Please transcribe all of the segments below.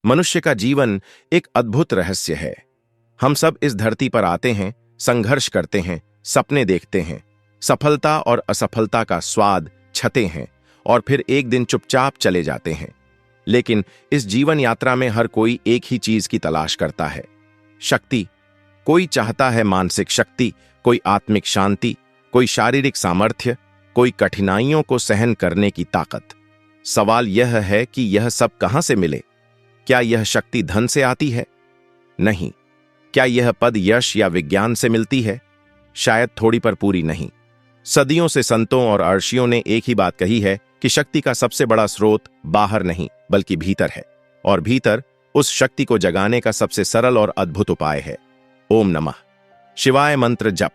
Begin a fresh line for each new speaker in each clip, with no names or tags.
मनुष्य का जीवन एक अद्भुत रहस्य है। हम सब इस धरती पर आते हैं, संघर्ष करते हैं, सपने देखते हैं, सफलता और असफलता का स्वाद छते हैं और फिर एक दिन चुपचाप चले जाते हैं। लेकिन इस जीवन यात्रा में हर कोई एक ही चीज की तलाश करता है, शक्ति। कोई चाहता है मानसिक शक्ति, कोई आत्मिक शांति, कोई शारीरिक सामर्थ्य, कोई कठिनाइयों को सहन करने की ताकत। सवाल यह है कि यह सब कहां से मिले? क्या यह शक्ति धन से आती है? नहीं। क्या यह पद यश या विज्ञान से मिलती है? शायद थोड़ी पर पूरी नहीं। सदियों से संतों और ऋषियों ने एक ही बात कही है कि शक्ति का सबसे बड़ा स्रोत बाहर नहीं बल्कि भीतर है, और भीतर उस शक्ति को जगाने का सबसे सरल और अद्भुत उपाय है ओम नमः शिवाय मंत्र जप।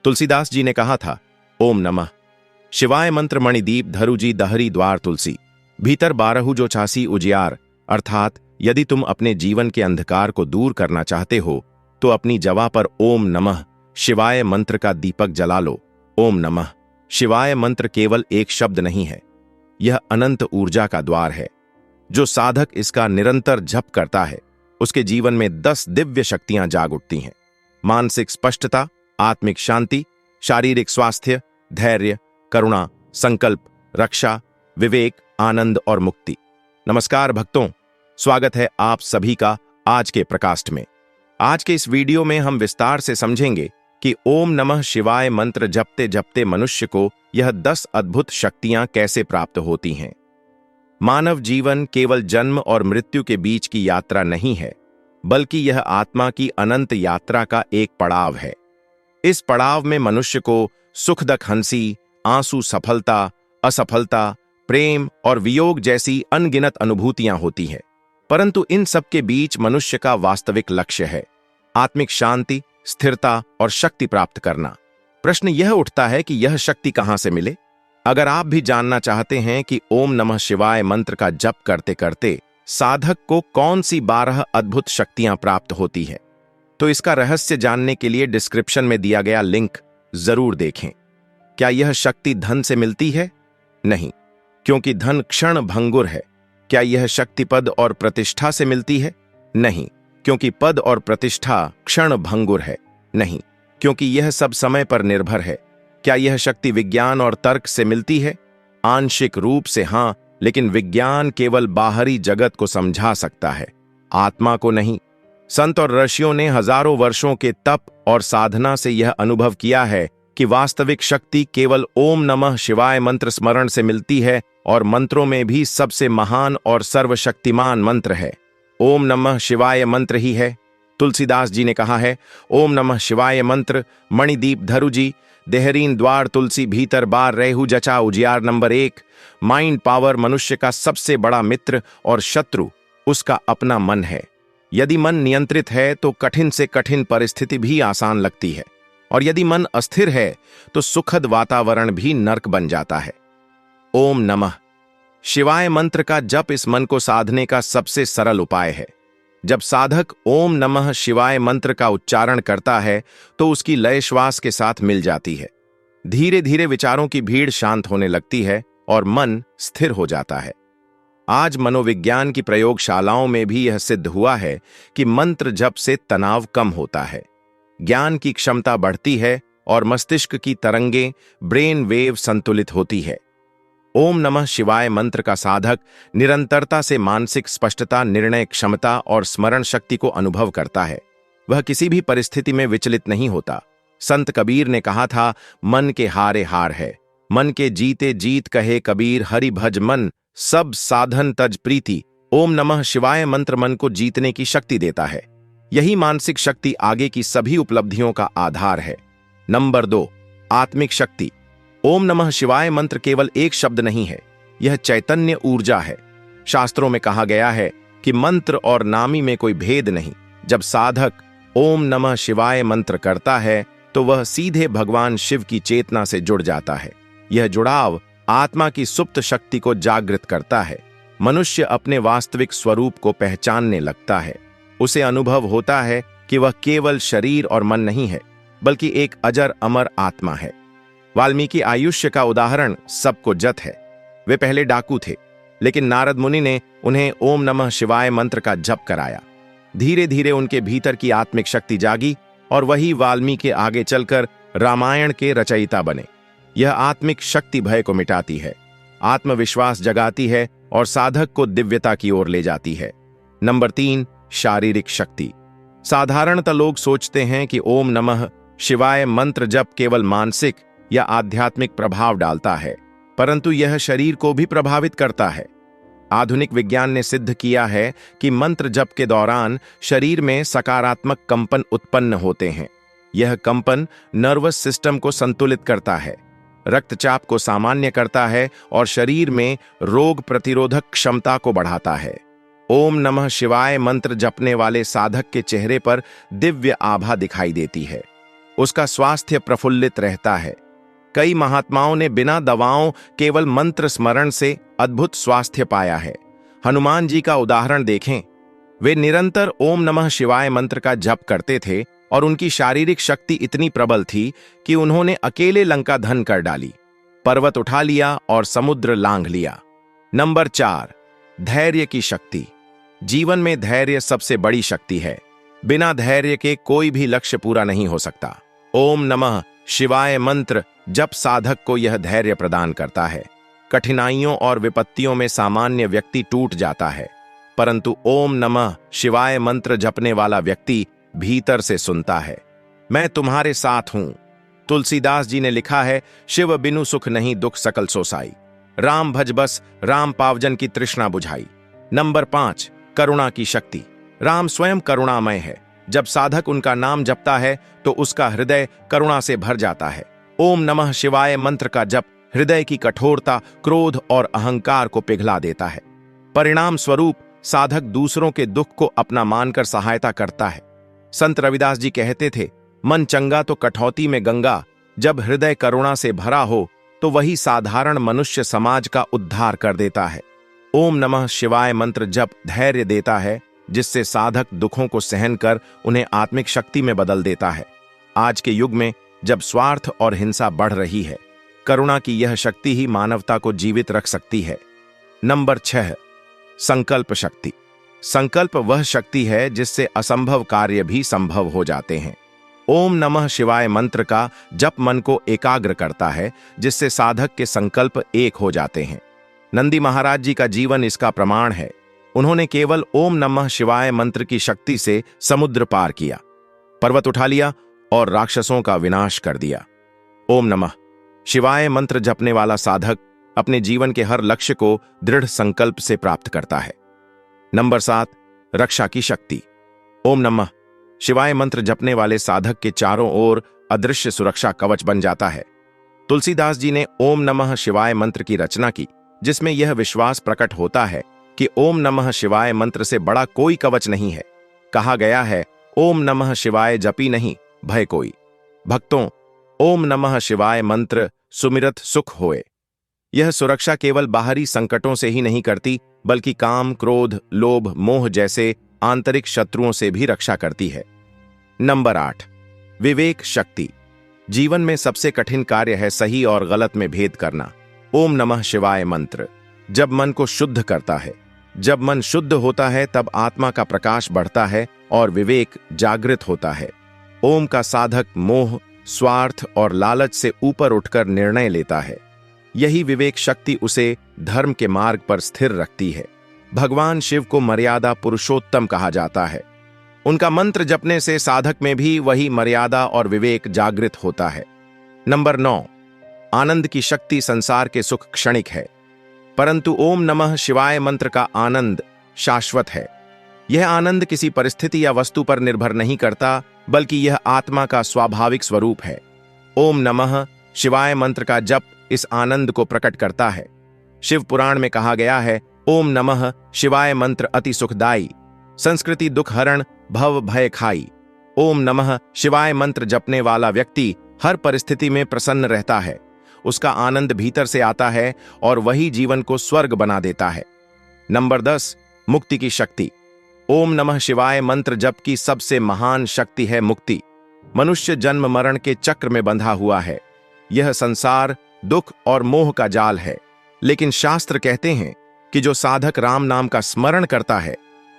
तुलसीदास जी ने कहा था, ओम नमः शिवाय मंत्र मणिदीप धरुजी दहरी द्वार तुलसी, भीतर बारहु जो छासी उजियार। अर्थात यदि तुम अपने जीवन के अंधकार को दूर करना चाहते हो तो अपनी जवा पर ओम नमः शिवाय मंत्र का दीपक जला लो। ओम नमः शिवाय मंत्र केवल एक शब्द नहीं है, यह अनंत ऊर्जा का द्वार है। जो साधक इसका निरंतर जप करता है उसके जीवन में 10 दिव्य शक्तियां जाग उठती हैं। मानसिक स्पष्टता, आत्मिक शांति, शारीरिक स्वास्थ्य, धैर्य, करुणा, संकल्प, रक्षा, विवेक, आनंद और मुक्ति। नमस्कार भक्तों, स्वागत है आप सभी का आज के प्रकास्ट में। आज के इस वीडियो में हम विस्तार से समझेंगे कि ओम नमः शिवाय मंत्र जपते जपते मनुष्य को यह 10 अद्भुत शक्तियां कैसे प्राप्त होती हैं। मानव जीवन केवल जन्म और मृत्यु के बीच की यात्रा नहीं है, बल्कि यह आत्मा की अनंत यात्रा का एक पड़ाव है। इस पड़ाव में मनुष्य को सुखदक हंसी, आंसू सफलता, असफलता, प्रेम और वियोग जैसी अनगिनत अनुभूतियां होती हैं। परंतु इन सब के बीच मनुष्य का वास्तविक लक्ष्य है आत्मिक शांति, स्थिरता और शक्ति प्राप्त करना। प्रश्न यह उठता है कि यह शक्ति कहां से मिले? अगर आप भी जानना चाहते हैं कि ओम नमः शिवाय मंत्र का जप करते करते साधक को कौन सी 12 अद्भुत शक्तियां प्राप्त होती है, तो इसका रहस्य जानने के लिए डिस्क्रिप्शन में दिया गया लिंक जरूर देखें। क्या यह शक्ति धन से मिलती है? नहीं, क्योंकि धन क्षण भंगुर है। क्या यह शक्ति पद और प्रतिष्ठा से मिलती है? नहीं, क्योंकि पद और प्रतिष्ठा क्षण भंगुर है। नहीं, क्योंकि यह सब समय पर निर्भर है। क्या यह शक्ति विज्ञान और तर्क से मिलती है? आंशिक रूप से हां, लेकिन विज्ञान केवल बाहरी जगत को समझा सकता है, आत्मा को नहीं। संत और ऋषियों ने हजारों वर्षों के तप और साधना से यह अनुभव किया है कि वास्तविक शक्ति केवल ओम नमः शिवाय मंत्र स्मरण से मिलती है, और मंत्रों में भी सबसे महान और सर्वशक्तिमान मंत्र है ओम नमः शिवाय मंत्र ही है। तुलसीदास जी ने कहा है, ओम नमः शिवाय मंत्र मणिदीप धरुजी देहरीन द्वार तुलसी, भीतर बार रेहू जचा उजियार। Number 1, mind power. मनुष्य का सबसे बड़ा मित्र और शत्रु उसका अपना मन है। यदि मन नियंत्रित है तो कठिन से कठिन परिस्थिति भी आसान लगती है, और यदि मन अस्थिर है तो सुखद वातावरण भी नर्क बन जाता है। ओम नमः शिवाय मंत्र का जप इस मन को साधने का सबसे सरल उपाय है। जब साधक ओम नमः शिवाय मंत्र का उच्चारण करता है तो उसकी लय श्वास के साथ मिल जाती है। धीरे धीरे विचारों की भीड़ शांत होने लगती है और मन स्थिर हो जाता है। आज मनोविज्ञान की प्रयोगशालाओं में भी यह सिद्ध हुआ है कि मंत्र जप से तनाव कम होता है, ज्ञान की क्षमता बढ़ती है और मस्तिष्क की तरंगें ब्रेन वेव संतुलित होती है। ओम नमः शिवाय मंत्र का साधक निरंतरता से मानसिक स्पष्टता, निर्णय क्षमता और स्मरण शक्ति को अनुभव करता है। वह किसी भी परिस्थिति में विचलित नहीं होता। संत कबीर ने कहा था, मन के हारे हार है, मन के जीते जीत कहे कबीर, हरि भज मन सब साधन तज प्रीति। ओम नमः शिवाय मंत्र मन को जीतने की शक्ति देता है। यही मानसिक शक्ति आगे की सभी उपलब्धियों का आधार है। नंबर 2, आत्मिक शक्ति। ओम नमः शिवाय मंत्र केवल एक शब्द नहीं है, यह चैतन्य ऊर्जा है। शास्त्रों में कहा गया है कि मंत्र और नामी में कोई भेद नहीं। जब साधक ओम नमः शिवाय मंत्र करता है तो वह सीधे भगवान शिव की चेतना से जुड़ जाता है। यह जुड़ाव आत्मा की सुप्त शक्ति को जागृत करता है। मनुष्य अपने वास्तविक स्वरूप को पहचानने लगता है। उसे अनुभव होता है कि वह केवल शरीर और मन नहीं है, बल्कि एक अजर अमर आत्मा है। वाल्मीकि आयुष्य का उदाहरण सबको जत है। वे पहले डाकू थे, लेकिन नारद मुनि ने उन्हें ओम नमः शिवाय मंत्र का जप कराया। धीरे धीरे उनके भीतर की आत्मिक शक्ति जागी और वही वाल्मीकि के आगे चलकर रामायण के रचयिता बने। यह आत्मिक शक्ति भय को मिटाती है, आत्मविश्वास जगाती है और साधक को दिव्यता की ओर ले जाती है। नंबर 3, शारीरिक शक्ति। साधारणतः लोग सोचते हैं कि ओम नमः शिवाय मंत्र जप केवल मानसिक या आध्यात्मिक प्रभाव डालता है, परंतु यह शरीर को भी प्रभावित करता है। आधुनिक विज्ञान ने सिद्ध किया है कि मंत्र जप के दौरान शरीर में सकारात्मक कंपन उत्पन्न होते हैं। यह कंपन नर्वस सिस्टम को संतुलित करता है, रक्तचाप को सामान्य करता है और शरीर में रोग प्रतिरोधक क्षमता को बढ़ाता है। ओम नमः शिवाय मंत्र जपने वाले साधक के चेहरे पर दिव्य आभा दिखाई देती है, उसका स्वास्थ्य प्रफुल्लित रहता है। कई महात्माओं ने बिना दवाओं केवल मंत्र स्मरण से अद्भुत स्वास्थ्य पाया है। हनुमान जी का उदाहरण देखें, वे निरंतर ओम नमः शिवाय मंत्र का जप करते थे और उनकी शारीरिक शक्ति इतनी प्रबल थी कि उन्होंने अकेले लंका धन कर डाली, पर्वत उठा लिया और समुद्र लांघ लिया। नंबर 4, धैर्य की शक्ति। जीवन में धैर्य सबसे बड़ी शक्ति है। बिना धैर्य के कोई भी लक्ष्य पूरा नहीं हो सकता। ओम नमः शिवाय मंत्र जप साधक को यह धैर्य प्रदान करता है। कठिनाइयों और विपत्तियों में सामान्य व्यक्ति टूट जाता है, परंतु ओम नमः शिवाय मंत्र जपने वाला व्यक्ति भीतर से सुनता है, मैं तुम्हारे साथ हूं। तुलसीदास जी ने लिखा है, शिव बिनु सुख नहीं दुख सकल सोसाई, राम भज बस राम पावजन की तृष्णा बुझाई। नंबर 5, करुणा की शक्ति। राम स्वयं करुणामय है। जब साधक उनका नाम जपता है तो उसका हृदय करुणा से भर जाता है। ओम नमः शिवाय मंत्र का जप हृदय की कठोरता, क्रोध और अहंकार को पिघला देता है। परिणाम स्वरूप साधक दूसरों के दुख को अपना मानकर सहायता करता है। संत रविदास जी कहते थे, मन चंगा तो कठौती में गंगा। जब हृदय करुणा से भरा हो तो वही साधारण मनुष्य समाज का उद्धार कर देता है। ओम नमः शिवाय मंत्र जप धैर्य देता है, जिससे साधक दुखों को सहन कर उन्हें आत्मिक शक्ति में बदल देता है। आज के युग में जब स्वार्थ और हिंसा बढ़ रही है, करुणा की यह शक्ति ही मानवता को जीवित रख सकती है। नंबर 6, संकल्प शक्ति। संकल्प वह शक्ति है जिससे असंभव कार्य भी संभव हो जाते हैं। ओम नमः शिवाय मंत्र का जप मन को एकाग्र करता है, जिससे साधक के संकल्प एक हो जाते हैं। नंदी महाराज जी का जीवन इसका प्रमाण है। उन्होंने केवल ओम नमः शिवाय मंत्र की शक्ति से समुद्र पार किया, पर्वत उठा लिया और राक्षसों का विनाश कर दिया। ओम नमः शिवाय मंत्र जपने वाला साधक अपने जीवन के हर लक्ष्य को दृढ़ संकल्प से प्राप्त करता है। नंबर 7, रक्षा की शक्ति। ओम नमः शिवाय मंत्र जपने वाले साधक के चारों ओर अदृश्य सुरक्षा कवच बन जाता है। तुलसीदास जी ने ओम नमः शिवाय मंत्र की रचना की, जिसमें यह विश्वास प्रकट होता है कि ओम नमः शिवाय मंत्र से बड़ा कोई कवच नहीं है। कहा गया है, ओम नमः शिवाय जपी नहीं भय कोई। भक्तों, ओम नमः शिवाय मंत्र सुमिरत सुख होए। यह सुरक्षा केवल बाहरी संकटों से ही नहीं करती, बल्कि काम, क्रोध, लोभ, मोह जैसे आंतरिक शत्रुओं से भी रक्षा करती है। नंबर 8, विवेक शक्ति। जीवन में सबसे कठिन कार्य है सही और गलत में भेद करना। ओम नमः शिवाय मंत्र जब मन को शुद्ध करता है। जब मन शुद्ध होता है तब आत्मा का प्रकाश बढ़ता है और विवेक जागृत होता है। ओम का साधक मोह, स्वार्थ और लालच से ऊपर उठकर निर्णय लेता है। यही विवेक शक्ति उसे धर्म के मार्ग पर स्थिर रखती है। भगवान शिव को मर्यादा पुरुषोत्तम कहा जाता है। उनका मंत्र जपने से साधक में भी वही मर्यादा और विवेक जागृत होता है। नंबर 9, आनंद की शक्ति। संसार के सुख क्षणिक है, परंतु ओम नमः शिवाय मंत्र का आनंद शाश्वत है। यह आनंद किसी परिस्थिति या वस्तु पर निर्भर नहीं करता, बल्कि यह आत्मा का स्वाभाविक स्वरूप है। ओम नमः शिवाय मंत्र का जप इस आनंद को प्रकट करता है। शिव पुराण में कहा गया है, ओम नमः शिवाय मंत्र अति सुखदाई, संस्कृति दुख हरण भव भय खाई। ओम नमः शिवाय मंत्र जपने वाला व्यक्ति हर परिस्थिति में प्रसन्न रहता है। उसका आनंद भीतर से आता है और वही जीवन को स्वर्ग बना देता है। नंबर 10, मुक्ति की शक्ति। ओम नमः शिवाय मंत्र जप की सबसे महान शक्ति है मुक्ति। मनुष्य जन्म मरण के चक्र में बंधा हुआ है। यह संसार दुख और मोह का जाल है, लेकिन शास्त्र कहते हैं कि जो साधक राम नाम का स्मरण करता है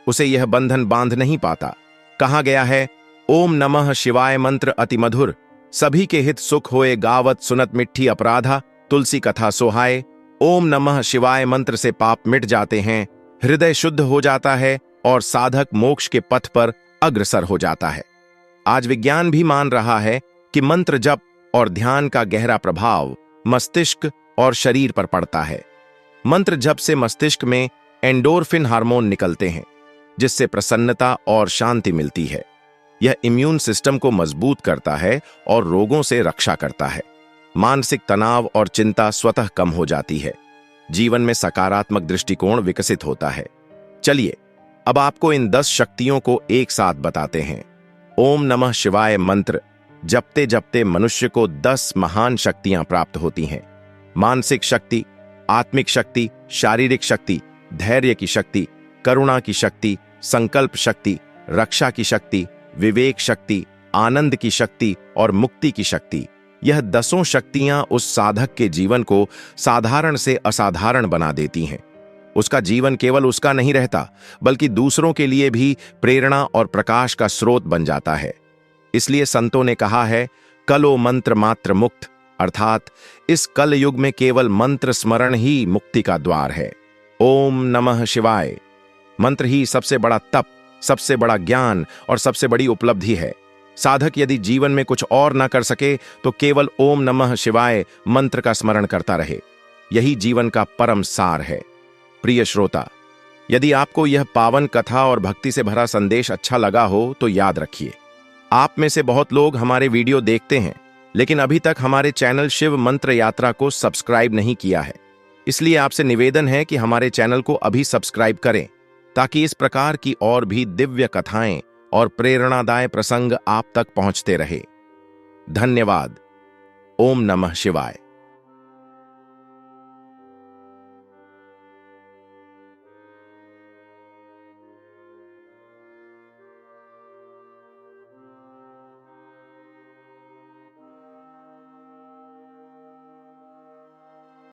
उसे यह बंधन बांध नहीं पाता। कहा गया है, ओम नमः शिवाय मंत्र अति मधुर, सभी के हित सुख होए गावत सुनत मिट्ठी अपराधा, तुलसी कथा सोहाए। ओम नमः शिवाय मंत्र से पाप मिट जाते हैं, हृदय शुद्ध हो जाता है और साधक मोक्ष के पथ पर अग्रसर हो जाता है। आज विज्ञान भी मान रहा है कि मंत्र जप और ध्यान का गहरा प्रभाव मस्तिष्क और शरीर पर पड़ता है। मंत्र जप से मस्तिष्क में एंडोर्फिन हार्मोन निकलते हैं, जिससे प्रसन्नता और शांति मिलती है। यह इम्यून सिस्टम को मजबूत करता है और रोगों से रक्षा करता है। मानसिक तनाव और चिंता स्वतः कम हो जाती है। जीवन में सकारात्मक दृष्टिकोण विकसित होता है। चलिए अब आपको इन 10 शक्तियों को एक साथ बताते हैं। ओम नमः शिवाय मंत्र जपते जपते मनुष्य को 10 महान शक्तियां प्राप्त होती हैं। मानसिक शक्ति, आत्मिक शक्ति, शारीरिक शक्ति, धैर्य की शक्ति, करुणा की शक्ति, संकल्प शक्ति, रक्षा की शक्ति, विवेक शक्ति, आनंद की शक्ति और मुक्ति की शक्ति। यह 10 शक्तियां उस साधक के जीवन को साधारण से असाधारण बना देती हैं। उसका जीवन केवल उसका नहीं रहता, बल्कि दूसरों के लिए भी प्रेरणा और प्रकाश का स्रोत बन जाता है। इसलिए संतों ने कहा है, कलो मंत्र मात्र मुक्त, अर्थात इस कल युग में केवल मंत्र स्मरण ही मुक्ति का द्वार है। ओम नमः शिवाय मंत्र ही सबसे बड़ा तप, सबसे बड़ा ज्ञान और सबसे बड़ी उपलब्धि है। साधक यदि जीवन में कुछ और ना कर सके तो केवल ओम नमः शिवाय मंत्र का स्मरण करता रहे। यही जीवन का परम सार है। प्रिय श्रोता, यदि आपको यह पावन कथा और भक्ति से भरा संदेश अच्छा लगा हो तो याद रखिए, आप में से बहुत लोग हमारे वीडियो देखते हैं लेकिन अभी तक हमारे चैनल शिव मंत्र यात्रा को सब्सक्राइब नहीं किया है। इसलिए आपसे निवेदन है कि हमारे चैनल को अभी सब्सक्राइब करें, ताकि इस प्रकार की और भी दिव्य कथाएं और प्रेरणादायक प्रसंग आप तक पहुंचते रहे। धन्यवाद। ओम नमः शिवाय।